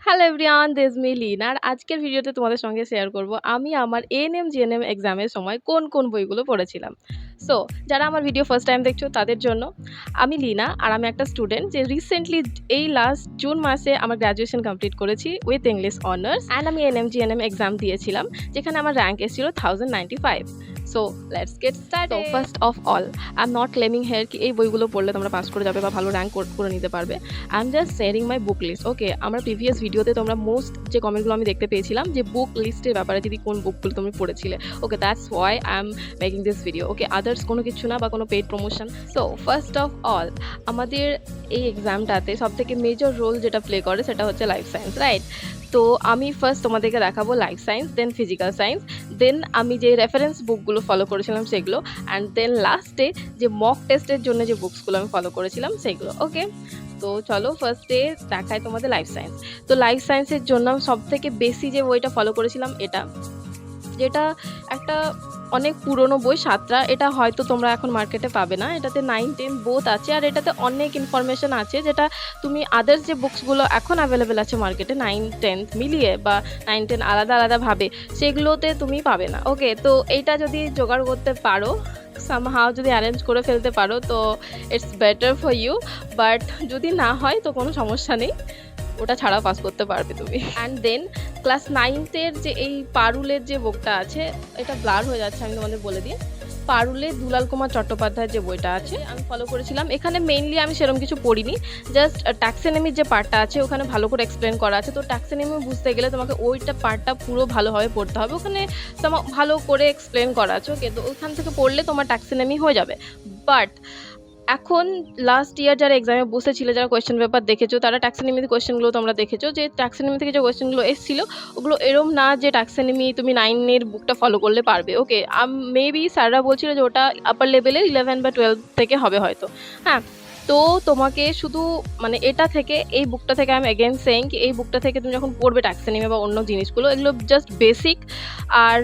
Hello everyone, this me Leena. আর আজকের ভিডিওতে তোমাদের সঙ্গে শেয়ার করব আমি আমার এএনএম জিএনএম এক্সামের সময় কোন কোন বইগুলো পড়েছিলাম। সো যারা আমার ভিডিও ফার্স্ট টাইম দেখছো তাদের জন্য, আমি লিনা আর আমি একটা স্টুডেন্ট যে রিসেন্টলি এই লাস্ট জুন মাসে আমার গ্র্যাজুয়েশন কমপ্লিট করেছি উইথ ইংলিশ অনার্স অ্যান্ড আমি এএনএম জিএনএম এক্সাম দিয়েছিলাম, যেখানে আমার র্যাঙ্ক এসেছিল 1095। So let's get start. So first of all, I am not claiming here কি এই বইগুলো পড়লে তোমরা পাস করে যাবে বা ভালো র্যাঙ্ক করে নিতে পারবে। I am just sharing my book list. Okay, আমার প্রিভিয়াস ভিডিওতে তোমরা মোস্ট যে কমেন্টগুলো আমি দেখতে পেয়েছিলাম যে বুক লিস্টের ব্যাপারে, যদি কোন বুকগুলো তুমি পড়েছিলে। Okay, that's why I am making this video. Okay, others কোনো কিছু না বা কোনো paid promotion. So first of all, আমাদের এই এক্সামটাতে সবথেকে মেজর রোল যেটা প্লে করে সেটা হচ্ছে লাইফ সায়েন্স, রাইট? তো আমি ফার্স্ট তোমাদেরকে দেখাবো লাইফ সায়েন্স, দেন ফিজিক্যাল সায়েন্স, দেন আমি যে রেফারেন্স বুকগুলো ফলো করেছিলাম সেগুলো, অ্যান্ড দেন লাস্টে যে মক টেস্টের জন্য যে বুকসগুলো আমি ফলো করেছিলাম সেগুলো। ওকে, তো চলো ফার্স্টে দেখাই তোমাদের লাইফ সায়েন্স। তো লাইফ সায়েন্সের জন্য সবথেকে বেশি যে বইটা ফলো করেছিলাম এটা, যেটা একটা অনেক পুরনো বই, সাতটা। এটা হয়তো তোমরা এখন মার্কেটে পাবে না। এটাতে 9-10 বোথ আছে, আর এটাতে অনেক ইনফরমেশন আছে যেটা তুমি আদার্স যে বুকসগুলো এখন অ্যাভেলেবেল আছে মার্কেটে 9-10 মিলিয়ে বা 9-10 আলাদা আলাদাভাবে, সেগুলোতে তুমি পাবে না। ওকে, তো এইটা যদি জোগাড় করতে পারো, সামহাও যদি অ্যারেঞ্জ করে ফেলতে পারো, তো it's better for you. But যদি না হয় তো কোনো সমস্যা নেই, ওটা ছাড়াও পাস করতে পারবে তুমি। অ্যান্ড দেন ক্লাস 9-এর যে এই পারুলের যে বুকটা আছে, এটা ব্লার হয়ে যাচ্ছে, আমি তোমাদের বলে দিই। পারুলে দুলাল কুমার চট্টোপাধ্যায়ের যে বইটা আছে আমি ফলো করেছিলাম। এখানে মেইনলি আমি সেরকম কিছু পড়িনি, জাস্ট ট্যাক্সোনমির যে পার্টটা আছে ওখানে ভালো করে এক্সপ্লেন করা আছে। তো ট্যাক্সোনমি বুঝতে গেলে তোমাকে ওইটা পার্টটা পুরো ভালোভাবে পড়তে হবে, ওখানে ভালো করে এক্সপ্লেন করা আছে। ওকে, তো ওইখান থেকে পড়লে তোমার ট্যাক্সোনমি হয়ে যাবে। বাট এখন লাস্ট ইয়ার যারা এক্সামে বসেছিল, যারা কোয়েশ্চেন পেপার দেখেছো, তারা ট্যাক্সোনমির কোয়েশ্চেনগুলো তোমরা দেখেছো যে ট্যাক্সোনমি থেকে যে কোয়েশ্চেনগুলো এসেছিলো ওগুলো এরম না যে ট্যাক্সোনমি তুমি 9-এর বুকটা ফলো করলে পারবে। ওকে, মেবি স্যাররা বলছিল যে ওটা আপার লেভেলের 11 বা 12 থেকে হবে হয়তো। হ্যাঁ, তো তোমাকে শুধু এটা থেকে, এই বুকটা থেকে আমি এগেন সেইং কি এই বুকটা থেকে তুমি যখন পড়বে ট্যাক্সোনমি বা অন্য জিনিসগুলো, এগুলো জাস্ট বেসিক। আর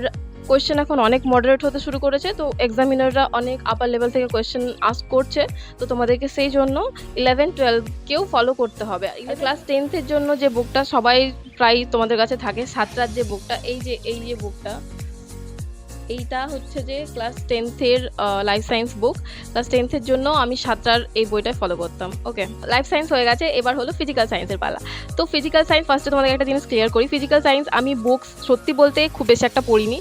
কোয়েশ্চেন এখন অনেক মডারেট হতে শুরু করেছে, তো এক্সামিনাররা অনেক আপার লেভেল থেকে কোয়েশ্চেন আস্ক করছে। তো তোমাদেরকে সেই জন্য 11-12কেও ফলো করতে হবে। ক্লাস 10th-এর জন্য যে বুকটা সবাই প্রায় তোমাদের কাছে থাকে, সাতটার যে বুকটা, এই যে বুকটা, এইটা হচ্ছে যে ক্লাস 10th-এর লাইফ সায়েন্স বুক। ক্লাস 10th-এর জন্য আমি সাতটার এই বইটাই ফলো করতাম। ওকে, লাইফ সায়েন্স হয়ে গেছে, এবার হলো ফিজিক্যাল সায়েন্সের পালা। তো ফিজিক্যাল সায়েন্স ফার্স্টে তোমাদের একটা জিনিস ক্লিয়ার করি। ফিজিক্যাল সায়েন্স আমি বুকস সত্যি বলতে খুব বেশি একটা পড়িনি,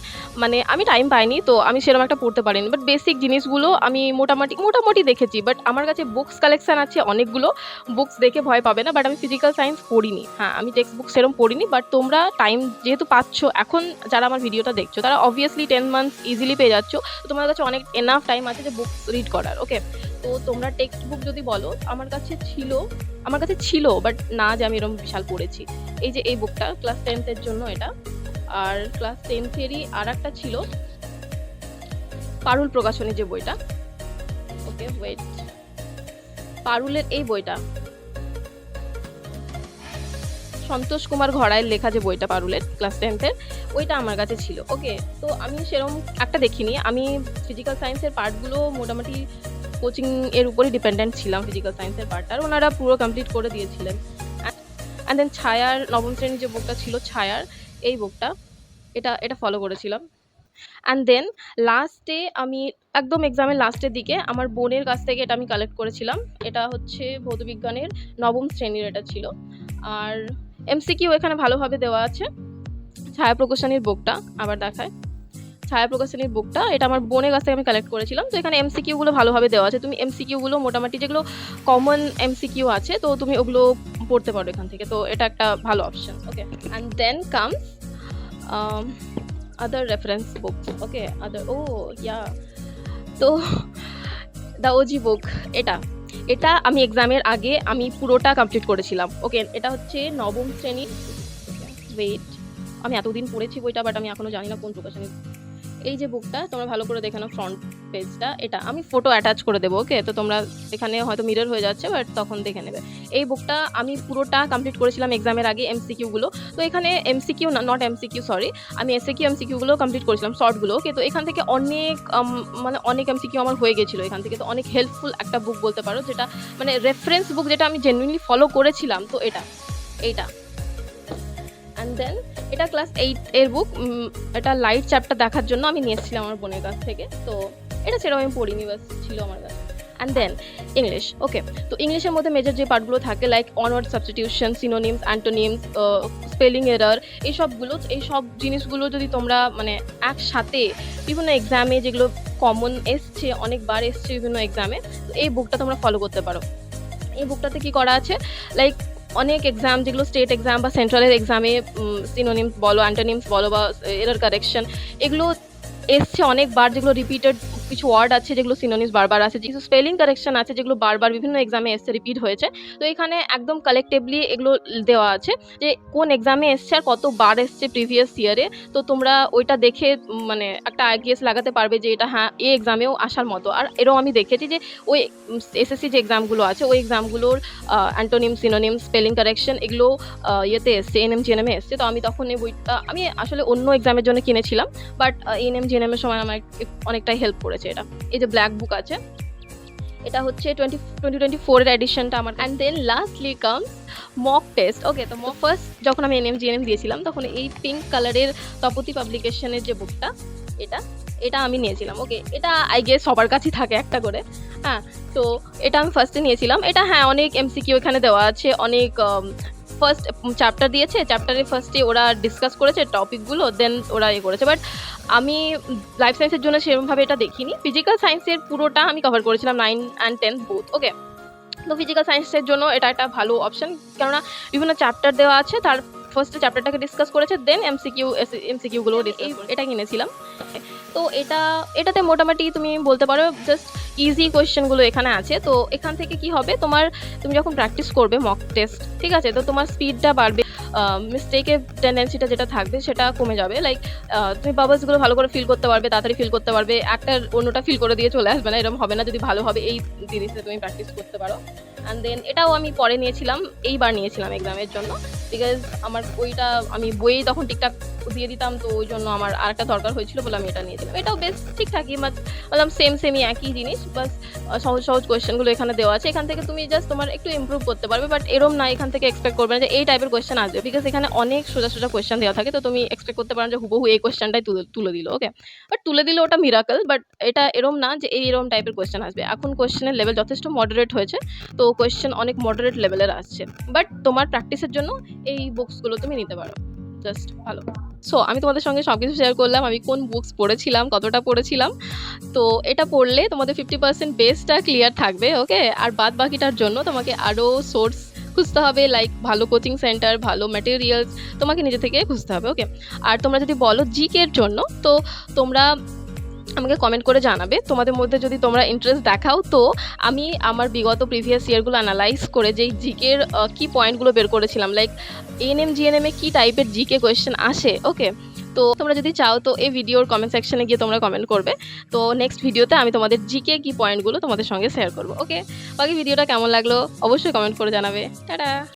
আমি টাইম পাইনি, তো আমি সেরকম একটা পড়তে পারিনি। বাট বেসিক জিনিসগুলো আমি মোটামুটি দেখেছি। বাট আমার কাছে বুকস কালেকশান আছে অনেকগুলো, বুকস দেখে ভয় পাবে না। বাট আমি ফিজিক্যাল সায়েন্স পড়িনি। হ্যাঁ, আমি টেক্সট বুক সেরকম পড়িনি। বাট তোমরা টাইম যেহেতু পাচ্ছ, এখন যারা আমার ভিডিওটা দেখছো তারা অবভিয়াসলি 10 মান্থস ইজিলি পেয়ে যাচ্ছ, তো তোমাদের কাছে অনেক এনাফ টাইম আছে যে বুকস রিড করার। ওকে, তো তোমরা টেক্সট বুক যদি বলো, আমার কাছে ছিল, বাট না যে আমি এরকম বিশাল পড়েছি। এই যে এই বুকটা ক্লাস 10th-এর জন্য এটা, আর ক্লাস 10th-এরই আর একটা ছিল পারুল প্রকাশনী যে বইটা। ওকে ওয়েট, পারুলের এই বইটা, সন্তোষ কুমার ঘড়াইয়ের লেখা যে বইটা পারুলের ক্লাস 10th-এর, ওইটা আমার কাছে ছিল। ওকে, তো আমি সেরকম একটা দেখিনি। আমি ফিজিক্যাল সায়েন্সের পার্টগুলো মোটামুটি কোচিং এর উপরই ডিপেন্ডেন্ট ছিলাম। ফিজিক্যাল সায়েন্সের পার্টটা আর ওনারা পুরো কমপ্লিট করে দিয়েছিলেন। অ্যান্ড দেন ছায়ার নবম শ্রেণীর যে বুকটা ছিল, ছায়ার এই বুকটা, এটা ফলো করেছিলাম। অ্যান্ড দেন লাস্টে আমি একদম এক্সামের লাস্টের দিকে আমার বোনের কাছ থেকে এটা আমি কালেক্ট করেছিলাম। এটা হচ্ছে ভৌতবিজ্ঞানের নবম শ্রেণীর এটা ছিল, আর এমসিকিউ এখানে ভালোভাবে দেওয়া আছে। ছায়া প্রকাশনীর বুকটা আবার দেখায়, ছায়া প্রকাশনীর বুকটা এটা আমার বোনের কাছ থেকে আমি কালেক্ট করেছিলাম। তো এখানে এমসিকিউগুলো ভালোভাবে দেওয়া আছে, তুমি এমসিকিউগুলো মোটামুটি যেগুলো কমন এমসিকিউ আছে, তো তুমি ওগুলো পড়তে পারো এখান থেকে। তো এটা একটা ভালো option. Okay, and then comes other reference books. Okay, তো দ্য ওজি বুক, এটা আমি এক্সামের আগে আমি পুরোটা কমপ্লিট করেছিলাম। ওকে, এটা হচ্ছে নবম শ্রেণীর, ওয়েট, আমি এতদিন পড়েছি বইটা, বাট আমি এখনো জানি না কোন প্রকাশনীর। এই যে বুকটা তোমরা ভালো করে দেখে নাও, ফ্রন্ট পেজটা, এটা আমি ফটো অ্যাটাচ করে দেবো। ওকে, তো তোমরা এখানে হয়তো মিরর হয়ে যাচ্ছে, বাট তখন দেখে নেবে। এই বুকটা আমি পুরোটা কমপ্লিট করেছিলাম এক্সামের আগে, এমসিকিউগুলো। তো এখানে এমসিকিউ নট এমসিকিউ, সরি, আমি এমসিকিউগুলো কমপ্লিট করেছিলাম, শর্টগুলো। ওকে, তো এখান থেকে অনেক এমসিকিউ আমার হয়ে গেছিলো এখান থেকে। তো অনেক হেল্পফুল একটা বুক বলতে পারো, যেটা রেফারেন্স বুক, যেটা আমি জেনুইনলি ফলো করেছিলাম। তো এইটা অ্যান্ড দেন এটা ক্লাস 8 এর বুক। এটা লাইট চ্যাপ্টার দেখার জন্য আমি নিয়ে এসেছিলাম আমার বোনের কাছ থেকে, তো এটা সেরকম আমি পড়িনি, বাস ছিল আমার কাছে। And then English. ওকে, তো ইংলিশের মধ্যে মেজর যে পার্টগুলো থাকে like onward substitution, synonyms, antonyms, spelling error, এই সব জিনিসগুলো যদি তোমরা মানে একসাথে বিভিন্ন এক্সামে যেগুলো কমন এসছে, অনেকবার এসছে বিভিন্ন এক্সামে, তো এই বুকটা তোমরা ফলো করতে পারো। এই বুকটাতে কি করা আছে, লাইক অনেক এক্সাম যেগুলো স্টেট এক্সাম বা সেন্ট্রালের এক্সামে সিনোনিমস বলো, অ্যান্টোনিমস বলো বা এরর কারেকশন, এগুলো এসছে অনেকবার, যেগুলো রিপিটেড কিছু ওয়ার্ড আছে যেগুলো সিনোনিমস বারবার আছে, কিছু স্পেলিং কারেকশন আছে যেগুলো বারবার বিভিন্ন এক্সামে এসছে, রিপিট হয়েছে। তো এখানে একদম কালেক্টিভলি এগুলো দেওয়া আছে যে কোন এক্সামে এসছে আর কতবার এসছে প্রিভিয়াস ইয়ারে। তো তোমরা ওইটা দেখে মানে একটা আইগেস লাগাতে পারবে যে এটা হ্যাঁ এই এক্সামেও আসার মতো। আর এরও আমি দেখেছি যে ওই এসএসসি যে এক্সামগুলো আছে ওই এক্সামগুলোর অ্যান্টোনিম, সিনোনিম, স্পেলিং কারেকশন এগুলো ইয়েতে এসছে, এএনএম জিএনএমে এসছে। তো আমি তখন এই বইটা আমি আসলে অন্য এক্সামের জন্য কিনেছিলাম, বাট এএনএম জিএনএমের সময় আমার অনেকটাই হেল্প করেছে এটা। এই যে ব্ল্যাক বুক আছে, এটা হচ্ছে 2024 এর এডিশনটা আমার। And then lastly comes mock test. Okay, তো ফার্স্ট যখন আমি এনএম জিএনএম দিয়েছিলাম তখন এই পিঙ্ক কালারের তপতি পাবলিকেশনের যে বুকটা, এটা আমি নিয়েছিলাম। ওকে, এটা আই গেস সবার কাছেই থাকে একটা করে। হ্যাঁ, তো এটা আমি ফার্স্টে নিয়েছিলাম। এটা হ্যাঁ অনেক এমসিকিউ এখানে দেওয়া আছে, অনেক ফার্স্ট চ্যাপ্টার দিয়েছে, চ্যাপ্টারের ফার্স্টে ওরা ডিসকাস করেছে টপিকগুলো, দেন ওরা করেছে। বাট আমি লাইফ সায়েন্সের জন্য সেরকমভাবে এটা দেখিনি। ফিজিক্যাল সায়েন্সের পুরোটা আমি কভার করেছিলাম 9 and 10 বোথ। ওকে, তো ফিজিক্যাল সায়েন্সের জন্য এটা একটা ভালো অপশন, কেননা বিভিন্ন চ্যাপ্টার দেওয়া আছে, তার ফার্স্ট চ্যাপ্টারটাকে ডিসকাস করেছে, দেন এমসিকিউগুলো এটা কিনেছিলাম। তো এটাতে মোটামুটি তুমি বলতে পারো জাস্ট ইজি কোয়েশ্চেনগুলো এখানে আছে। তো এখান থেকে কি হবে, তুমি যখন প্র্যাকটিস করবে মক টেস্ট, ঠিক আছে, তো তোমার স্পিডটা বাড়বে, মিস্টেকের টেন্ডেন্সিটা যেটা থাকবে সেটা কমে যাবে। লাইক তুমি বাবলসগুলো ভালো করে ফিল করতে পারবে, তাড়াতাড়ি ফিল করতে পারবে, একটা অন্যটা ফিল করে দিয়ে চলে আসবে না, এরকম হবে না যদি ভালোভাবে এই জিনিসটা তুমি প্র্যাকটিস করতে পারো। অ্যান্ড দেন এটাও আমি পরে নিয়েছিলাম, এইবার নিয়েছিলাম এক্সামের জন্য, বিকজ আমার ওইটা আমি বইয়ে তখন ঠিকঠাক দিয়ে দিতাম, তো ওই জন্য আমার আর একটা দরকার হয়েছিল বলে আমি এটা নিয়েছিলাম। এটাও বেশ ঠিকঠাকই, বললাম সেমই একই জিনিস, বাস সহজ কোয়েশ্চেনগুলো এখানে দেওয়া আছে। এখান থেকে তুমি জাস্ট তোমার একটু ইমপ্রুভ করতে পারবে, বাট এরম না এখান থেকে এক্সপেক্ট করবে না যে এই টাইপের কোয়েশ্চেন আসবে, বিকজ এখানে অনেক সোজা কোয়েশ্চেন দেওয়া থাকে। তো তুমি এক্সপেক্ট করতে পারো যে হুবহু এই কোয়েশ্চেনটাই তুলে দিল। ওকে, বাট তুলে দিলে ওটা মিরাকল, বাট এটা এরম না যে এরম টাইপের কোয়েশ্চেন আসবে। এখন কোয়েশ্চেনের লেভেল যথেষ্ট মডারেট হয়েছে, তো কোয়েশ্চেন অনেক মডারেট লেভেলের আসছে, বাট তোমার প্র্যাকটিসের জন্য এই বুকসগুলো তুমি নিতে পারো, জাস্ট ভালো। সো আমি তোমাদের সঙ্গে সব কিছু শেয়ার করলাম, আমি কোন বুকস পড়েছিলাম, কতটা পড়েছিলাম। তো এটা পড়লে তোমাদের 50% বেসটা ক্লিয়ার থাকবে। ওকে, আর বাদ বাকিটার জন্য তোমাকে আরও সোর্স খুঁজতে হবে, লাইক ভালো কোচিং সেন্টার, ভালো ম্যাটেরিয়ালস তোমাকে নিজে থেকে খুঁজতে হবে। ওকে, আর তোমরা যদি বলো জিকের জন্য, তো তোমরা আমাকে কমেন্ট করে জানাবে তোমাদের মধ্যে যদি তোমরা ইন্টারেস্ট দেখাও, তো আমি আমার বিগত প্রিভিয়াস ইয়ারগুলো অ্যানালাইজ করে যেই জিকের কি পয়েন্টগুলো বের করেছিলাম, লাইক এএনএম জিএনএমে কী টাইপের জিকে কোয়েশ্চেন আসে। ওকে, তো তোমরা যদি চাও তো এই ভিডিওর কমেন্ট সেকশনে গিয়ে তোমরা কমেন্ট করবে, তো নেক্সট ভিডিওতে আমি তোমাদের জিকে কি পয়েন্টগুলো তোমাদের সঙ্গে শেয়ার করবো। ওকে, বাকি ভিডিওটা কেমন লাগলো অবশ্যই কমেন্ট করে জানাবে। টাটা।